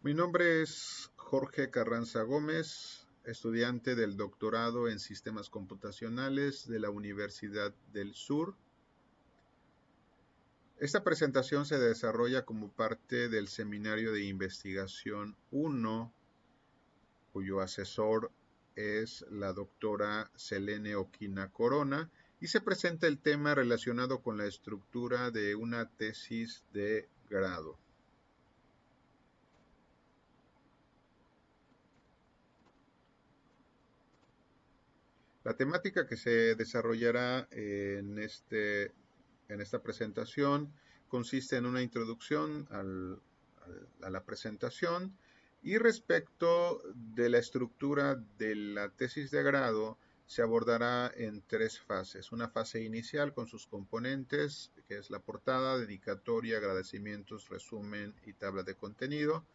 Mi nombre es Jorge Carranza Gómez, estudiante del doctorado en Sistemas Computacionales de la Universidad del Sur. Esta presentación se desarrolla como parte del Seminario de Investigación 1, cuyo asesor es la doctora Selene Oquina Corona, y se presenta el tema relacionado con la estructura de una tesis de grado. La temática que se desarrollará en esta presentación consiste en una introducción a la presentación y respecto de la estructura de la tesis de grado se abordará en tres fases. Una fase inicial con sus componentes, que es la portada, dedicatoria, agradecimientos, resumen y tabla de contenido.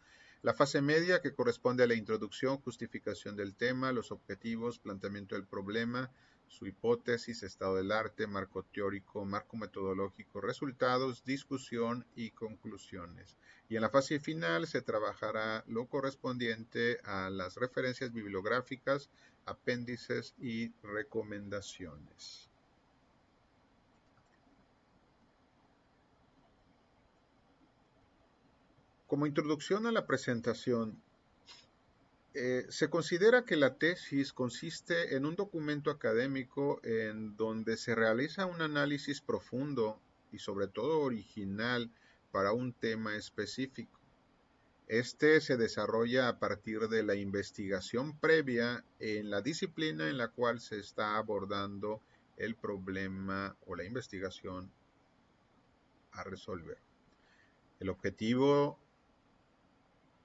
La fase media, que corresponde a la introducción, justificación del tema, los objetivos, planteamiento del problema, su hipótesis, estado del arte, marco teórico, marco metodológico, resultados, discusión y conclusiones. Y en la fase final se trabajará lo correspondiente a las referencias bibliográficas, apéndices y recomendaciones. Como introducción a la presentación, se considera que la tesis consiste en un documento académico en donde se realiza un análisis profundo y sobre todo original para un tema específico. Este se desarrolla a partir de la investigación previa en la disciplina en la cual se está abordando el problema o la investigación a resolver. El objetivo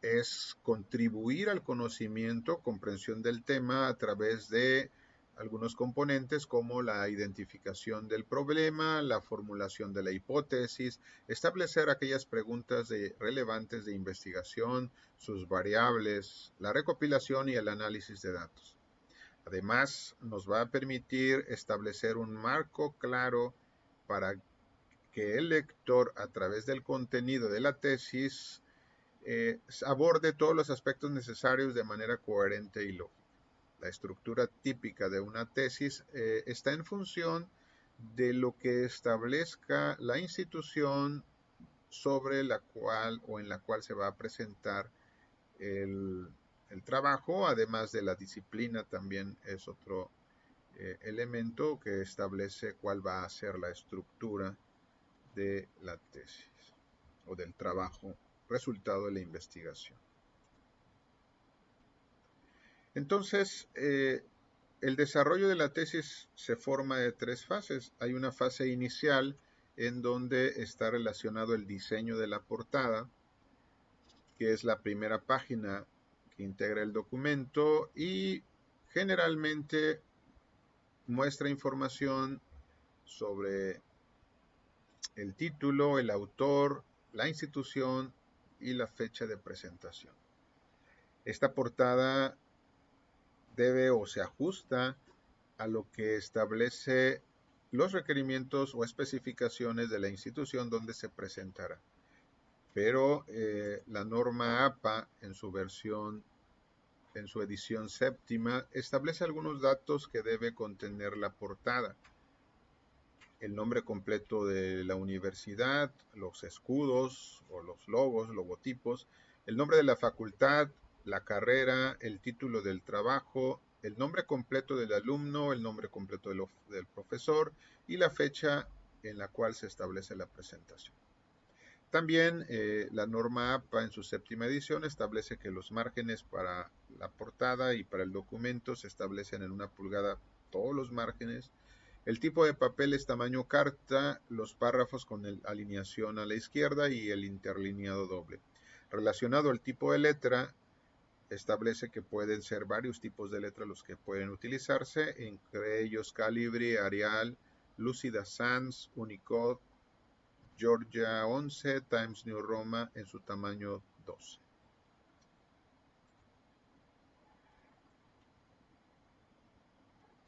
es contribuir al conocimiento, comprensión del tema a través de algunos componentes como la identificación del problema, la formulación de la hipótesis, establecer aquellas preguntas relevantes de investigación, sus variables, la recopilación y el análisis de datos. Además, nos va a permitir establecer un marco claro para que el lector, a través del contenido de la tesis, aborde todos los aspectos necesarios de manera coherente y lógica. La estructura típica de una tesis está en función de lo que establezca la institución sobre la cual o en la cual se va a presentar el trabajo, además de la disciplina también es otro elemento que establece cuál va a ser la estructura de la tesis o del trabajo resultado de la investigación. Entonces, el desarrollo de la tesis se forma de tres fases. Hay una fase inicial en donde está relacionado el diseño de la portada, que es la primera página que integra el documento y generalmente muestra información sobre el título, el autor, la institución y la fecha de presentación. Esta portada debe o se ajusta a lo que establece los requerimientos o especificaciones de la institución donde se presentará. Pero la norma APA en su edición séptima, establece algunos datos que debe contener la portada. El nombre completo de la universidad, los escudos o los logos, logotipos, el nombre de la facultad, la carrera, el título del trabajo, el nombre completo del alumno, el nombre completo del profesor y la fecha en la cual se establece la presentación. También la norma APA en su séptima edición establece que los márgenes para la portada y para el documento se establecen en 1 pulgada todos los márgenes. El tipo de papel es tamaño carta, los párrafos con alineación a la izquierda y el interlineado doble. Relacionado al tipo de letra, establece que pueden ser varios tipos de letra los que pueden utilizarse, entre ellos Calibri, Arial, Lucida Sans, Unicode, Georgia 11, Times New Roman en su tamaño 12.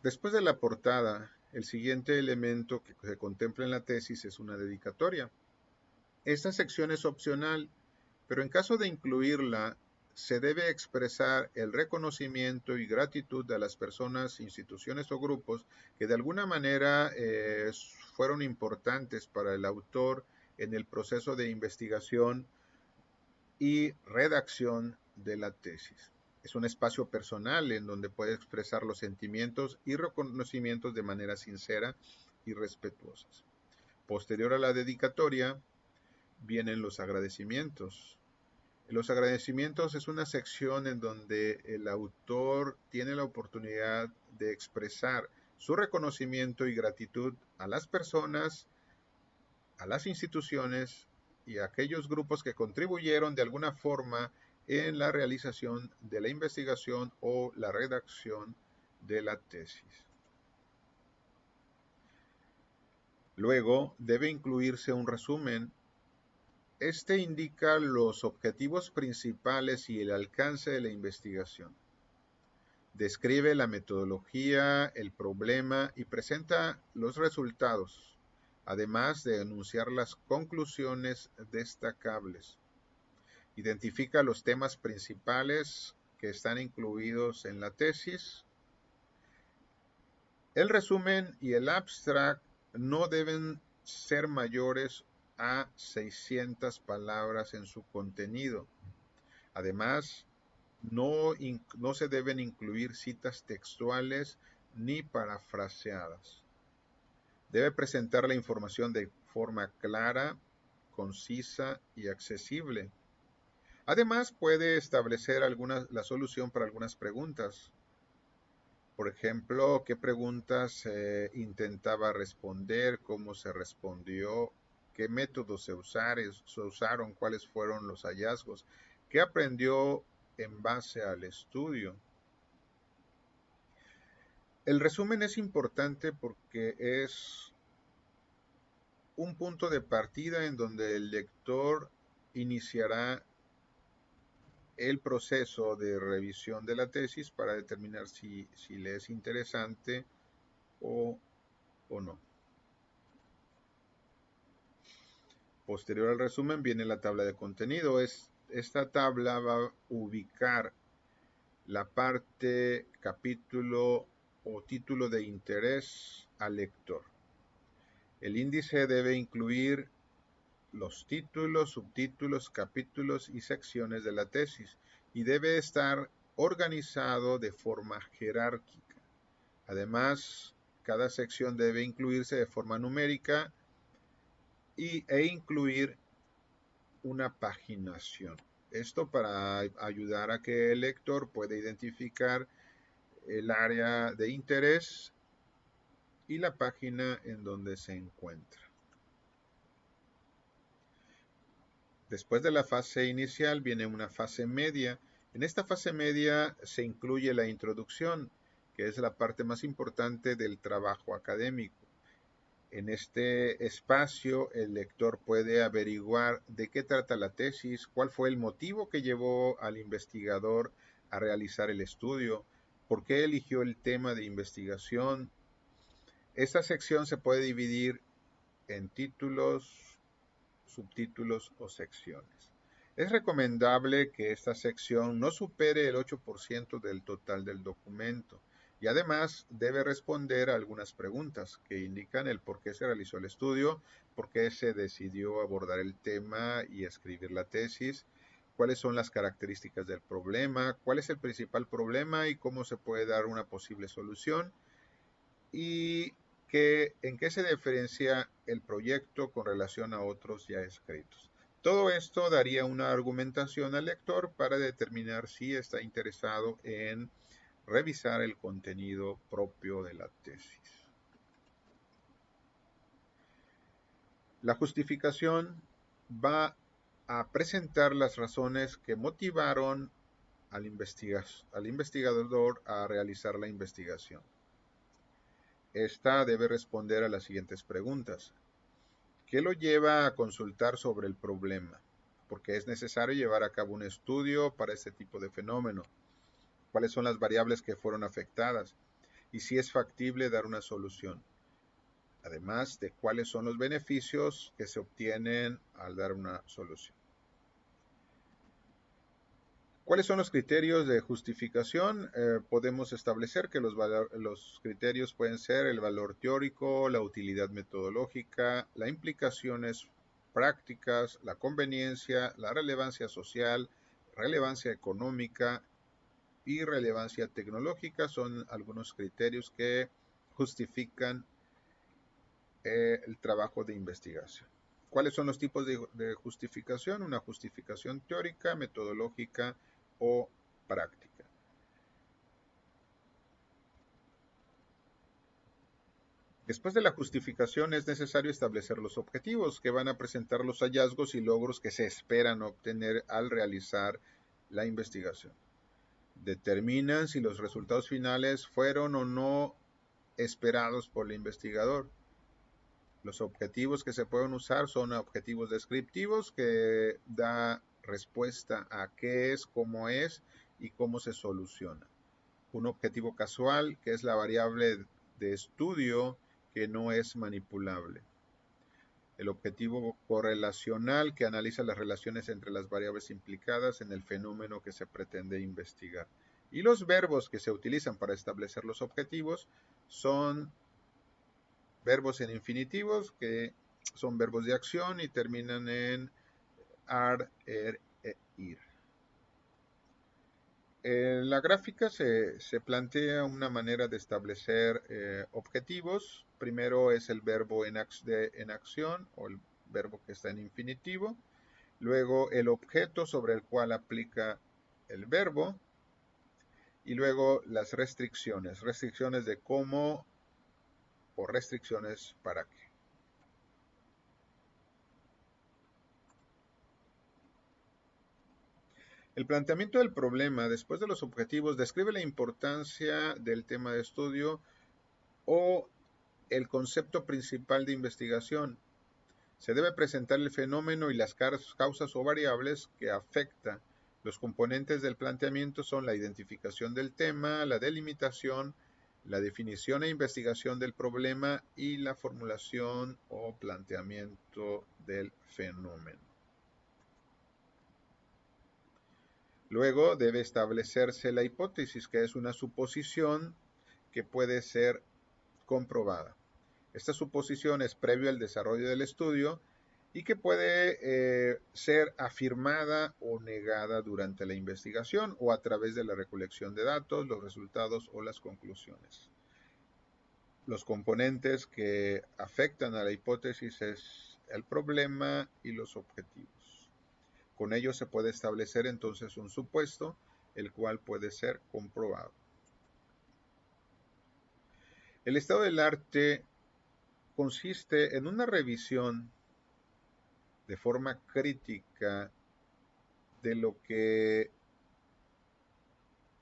Después de la portada, el siguiente elemento que se contempla en la tesis es una dedicatoria. Esta sección es opcional, pero en caso de incluirla, se debe expresar el reconocimiento y gratitud a las personas, instituciones o grupos que de alguna manera fueron importantes para el autor en el proceso de investigación y redacción de la tesis. Es un espacio personal en donde puede expresar los sentimientos y reconocimientos de manera sincera y respetuosas. Posterior a la dedicatoria vienen los agradecimientos. Los agradecimientos es una sección en donde el autor tiene la oportunidad de expresar su reconocimiento y gratitud a las personas, a las instituciones y a aquellos grupos que contribuyeron de alguna forma en la realización de la investigación o la redacción de la tesis. Luego debe incluirse un resumen. Este indica los objetivos principales y el alcance de la investigación. Describe la metodología, el problema y presenta los resultados, además de enunciar las conclusiones destacables. Identifica los temas principales que están incluidos en la tesis. El resumen y el abstract no deben ser mayores a 600 palabras en su contenido. Además, no se deben incluir citas textuales ni parafraseadas. Debe presentar la información de forma clara, concisa y accesible. Además, puede establecer la solución para algunas preguntas. Por ejemplo, qué preguntas intentaba responder, cómo se respondió, qué métodos se usaron, cuáles fueron los hallazgos, qué aprendió en base al estudio. El resumen es importante porque es un punto de partida en donde el lector iniciará el proceso de revisión de la tesis para determinar si le es interesante o no. Posterior al resumen viene la tabla de contenido. Esta tabla va a ubicar la parte, capítulo o título de interés al lector. El índice debe incluir los títulos, subtítulos, capítulos y secciones de la tesis y debe estar organizado de forma jerárquica. Además, cada sección debe incluirse de forma numérica e incluir una paginación. Esto para ayudar a que el lector pueda identificar el área de interés y la página en donde se encuentra. Después de la fase inicial viene una fase media. En esta fase media se incluye la introducción, que es la parte más importante del trabajo académico. En este espacio el lector puede averiguar de qué trata la tesis, cuál fue el motivo que llevó al investigador a realizar el estudio, por qué eligió el tema de investigación. Esta sección se puede dividir en títulos, subtítulos o secciones. Es recomendable que esta sección no supere el 8% del total del documento y además debe responder a algunas preguntas que indican el por qué se realizó el estudio, por qué se decidió abordar el tema y escribir la tesis, cuáles son las características del problema, cuál es el principal problema y cómo se puede dar una posible solución y en qué se diferencia el proyecto con relación a otros ya escritos. Todo esto daría una argumentación al lector para determinar si está interesado en revisar el contenido propio de la tesis. La justificación va a presentar las razones que motivaron al investigador a realizar la investigación. Esta debe responder a las siguientes preguntas. ¿Qué lo lleva a consultar sobre el problema? Porque es necesario llevar a cabo un estudio para este tipo de fenómeno. ¿Cuáles son las variables que fueron afectadas? Y si es factible dar una solución. Además de cuáles son los beneficios que se obtienen al dar una solución. ¿Cuáles son los criterios de justificación? Podemos establecer que los criterios pueden ser el valor teórico, la utilidad metodológica, las implicaciones prácticas, la conveniencia, la relevancia social, relevancia económica y relevancia tecnológica. Son algunos criterios que justifican el trabajo de investigación. ¿Cuáles son los tipos de justificación? Una justificación teórica, metodológica o práctica. Después de la justificación es necesario establecer los objetivos que van a presentar los hallazgos y logros que se esperan obtener al realizar la investigación. Determinan si los resultados finales fueron o no esperados por el investigador. Los objetivos que se pueden usar son objetivos descriptivos que da respuesta a qué es, cómo es y cómo se soluciona. Un objetivo casual, que es la variable de estudio que no es manipulable. El objetivo correlacional, que analiza las relaciones entre las variables implicadas en el fenómeno que se pretende investigar. Y los verbos que se utilizan para establecer los objetivos son verbos en infinitivos, que son verbos de acción y terminan en ar, er e ir. En la gráfica se plantea una manera de establecer objetivos. Primero es el verbo en acción o el verbo que está en infinitivo. Luego el objeto sobre el cual aplica el verbo. Y luego las restricciones. Restricciones de cómo o restricciones para qué. El planteamiento del problema después de los objetivos describe la importancia del tema de estudio o el concepto principal de investigación. Se debe presentar el fenómeno y las causas o variables que afectan. Los componentes del planteamiento son la identificación del tema, la delimitación, la definición e investigación del problema y la formulación o planteamiento del fenómeno. Luego debe establecerse la hipótesis, que es una suposición que puede ser comprobada. Esta suposición es previo al desarrollo del estudio y que puede ser afirmada o negada durante la investigación o a través de la recolección de datos, los resultados o las conclusiones. Los componentes que afectan a la hipótesis es el problema y los objetivos. Con ello se puede establecer entonces un supuesto, el cual puede ser comprobado. El estado del arte consiste en una revisión de forma crítica de lo que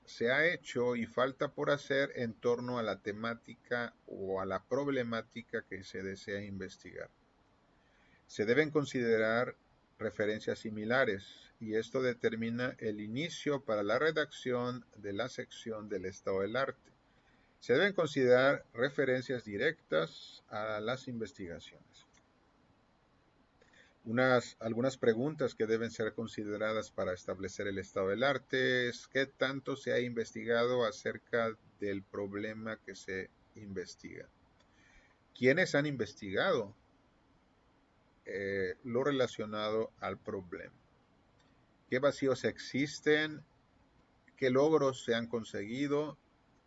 se ha hecho y falta por hacer en torno a la temática o a la problemática que se desea investigar. Se deben considerar referencias similares y esto determina el inicio para la redacción de la sección del estado del arte. Se deben considerar referencias directas a las investigaciones. Algunas preguntas que deben ser consideradas para establecer el estado del arte es qué tanto se ha investigado acerca del problema que se investiga. ¿Quiénes han investigado lo relacionado al problema? ¿Qué vacíos existen? ¿Qué logros se han conseguido?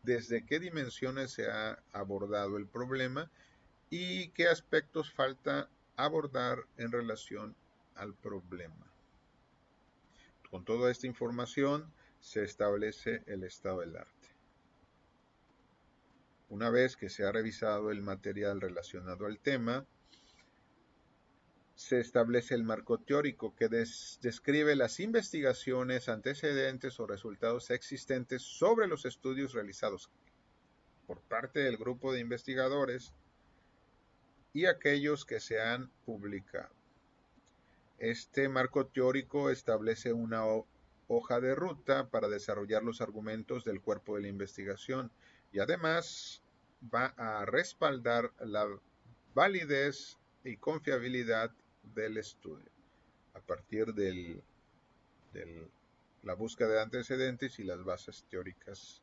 ¿Desde qué dimensiones se ha abordado el problema? ¿Y qué aspectos falta abordar en relación al problema? Con toda esta información se establece el estado del arte. Una vez que se ha revisado el material relacionado al tema, se establece el marco teórico que describe las investigaciones, antecedentes o resultados existentes sobre los estudios realizados por parte del grupo de investigadores y aquellos que se han publicado. Este marco teórico establece una hoja de ruta para desarrollar los argumentos del cuerpo de la investigación y además va a respaldar la validez y confiabilidad del estudio a partir del la búsqueda de antecedentes y las bases teóricas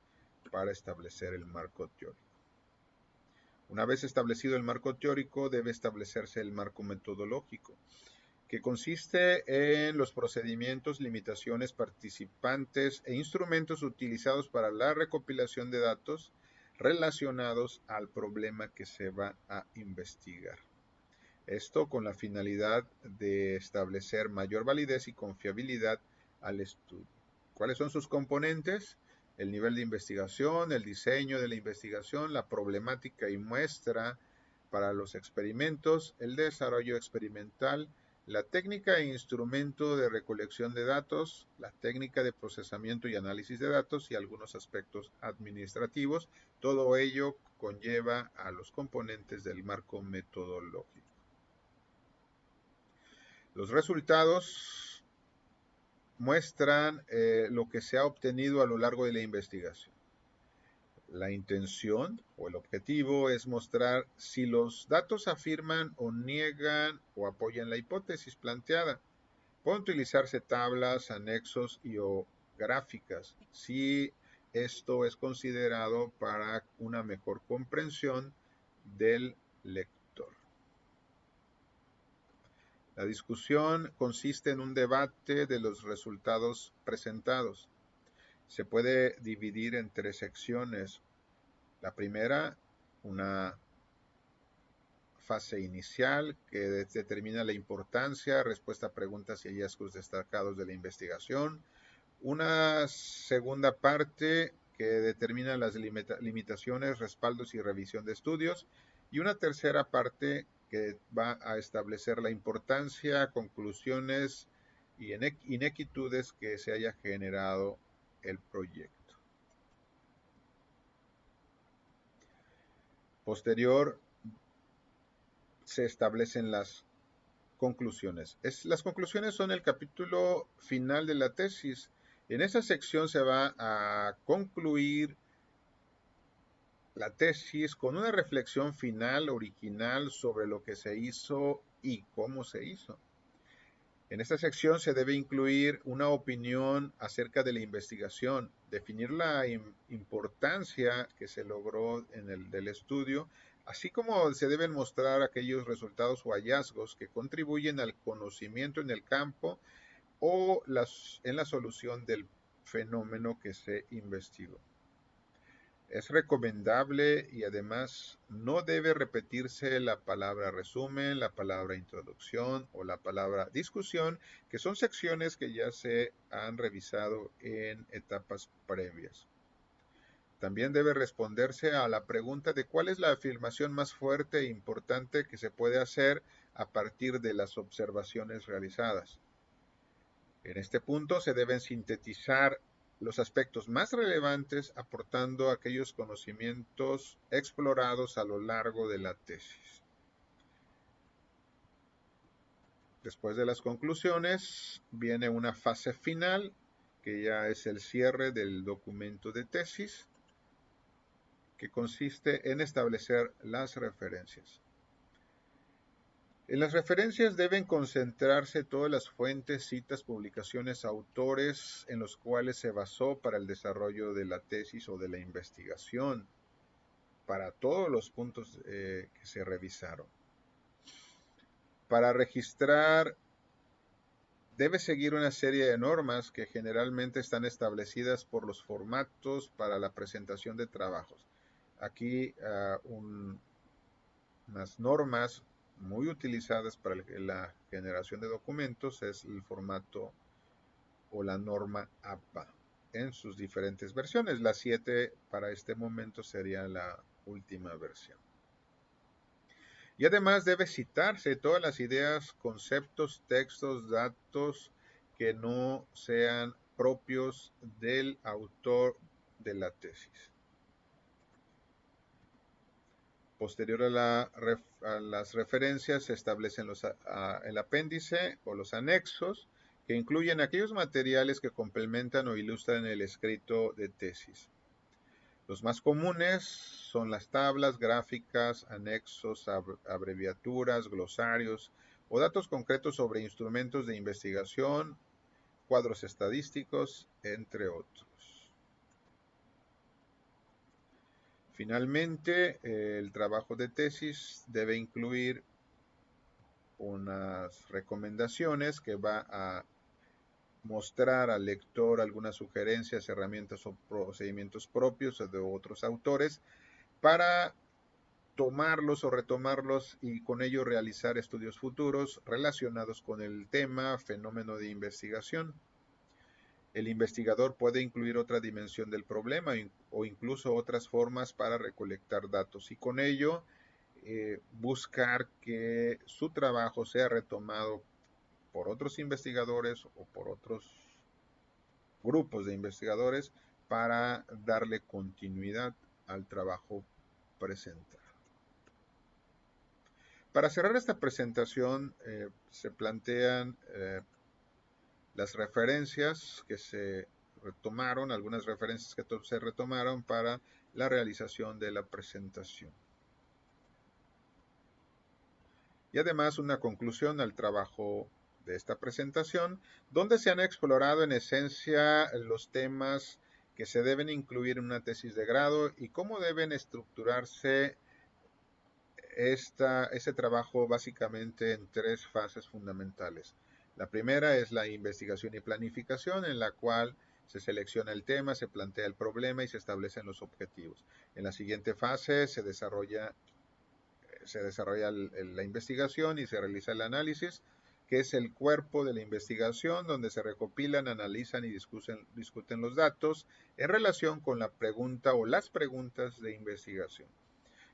para establecer el marco teórico. Una vez establecido el marco teórico, debe establecerse el marco metodológico, que consiste en los procedimientos, limitaciones, participantes e instrumentos utilizados para la recopilación de datos relacionados al problema que se va a investigar. Esto con la finalidad de establecer mayor validez y confiabilidad al estudio. ¿Cuáles son sus componentes? El nivel de investigación, el diseño de la investigación, la problemática y muestra para los experimentos, el desarrollo experimental, la técnica e instrumento de recolección de datos, la técnica de procesamiento y análisis de datos y algunos aspectos administrativos. Todo ello conlleva a los componentes del marco metodológico. Los resultados muestran lo que se ha obtenido a lo largo de la investigación. La intención o el objetivo es mostrar si los datos afirman o niegan o apoyan la hipótesis planteada. Pueden utilizarse tablas, anexos y o gráficas si esto es considerado para una mejor comprensión del lector. La discusión consiste en un debate de los resultados presentados. Se puede dividir en 3 secciones. La primera, una fase inicial que determina la importancia, respuesta a preguntas y hallazgos destacados de la investigación. Una segunda parte que determina las limitaciones, respaldos y revisión de estudios. Y una tercera parte que va a establecer la importancia, conclusiones y inequitudes que se haya generado el proyecto. Posterior se establecen las conclusiones. Las conclusiones son el capítulo final de la tesis. En esa sección se va a concluir la tesis con una reflexión final original sobre lo que se hizo y cómo se hizo. En esta sección se debe incluir una opinión acerca de la investigación, definir la importancia que se logró del estudio, así como se deben mostrar aquellos resultados o hallazgos que contribuyen al conocimiento en el campo o en la solución del fenómeno que se investigó. Es recomendable y además no debe repetirse la palabra resumen, la palabra introducción o la palabra discusión, que son secciones que ya se han revisado en etapas previas. También debe responderse a la pregunta de cuál es la afirmación más fuerte e importante que se puede hacer a partir de las observaciones realizadas. En este punto se deben sintetizar los aspectos más relevantes aportando aquellos conocimientos explorados a lo largo de la tesis. Después de las conclusiones viene una fase final que ya es el cierre del documento de tesis, que consiste en establecer las referencias. En las referencias deben concentrarse todas las fuentes, citas, publicaciones, autores en los cuales se basó para el desarrollo de la tesis o de la investigación, para todos los puntos que se revisaron. Para registrar debe seguir una serie de normas que generalmente están establecidas por los formatos para la presentación de trabajos. Aquí unas normas muy utilizadas para la generación de documentos es el formato o la norma APA en sus diferentes versiones. La 7 para este momento sería la última versión. Y además debe citarse todas las ideas, conceptos, textos, datos que no sean propios del autor de la tesis. Posterior a las referencias se establecen el apéndice o los anexos que incluyen aquellos materiales que complementan o ilustran el escrito de tesis. Los más comunes son las tablas, gráficas, anexos, abreviaturas, glosarios o datos concretos sobre instrumentos de investigación, cuadros estadísticos, entre otros. Finalmente, el trabajo de tesis debe incluir unas recomendaciones que va a mostrar al lector algunas sugerencias, herramientas o procedimientos propios de otros autores para tomarlos o retomarlos y con ello realizar estudios futuros relacionados con el tema, fenómeno de investigación. El investigador puede incluir otra dimensión del problema o incluso otras formas para recolectar datos y con ello buscar que su trabajo sea retomado por otros investigadores o por otros grupos de investigadores para darle continuidad al trabajo presentado. Para cerrar esta presentación se plantean las referencias que se retomaron, algunas referencias que se retomaron para la realización de la presentación. Y además una conclusión al trabajo de esta presentación, donde se han explorado en esencia los temas que se deben incluir en una tesis de grado y cómo deben estructurarse ese trabajo básicamente en tres fases fundamentales. La primera es la investigación y planificación, en la cual se selecciona el tema, se plantea el problema y se establecen los objetivos. En la siguiente fase se desarrolla la investigación y se realiza el análisis, que es el cuerpo de la investigación, donde se recopilan, analizan y discuten los datos en relación con la pregunta o las preguntas de investigación.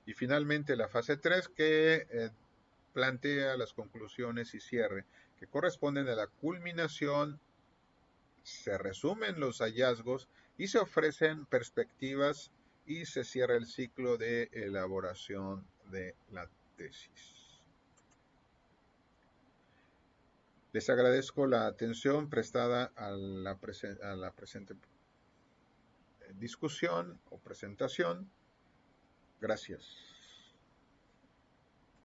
Y finalmente la fase 3 que plantea las conclusiones y cierre, que corresponden a la culminación, se resumen los hallazgos y se ofrecen perspectivas y se cierra el ciclo de elaboración de la tesis. Les agradezco la atención prestada a la presente discusión o presentación. Gracias.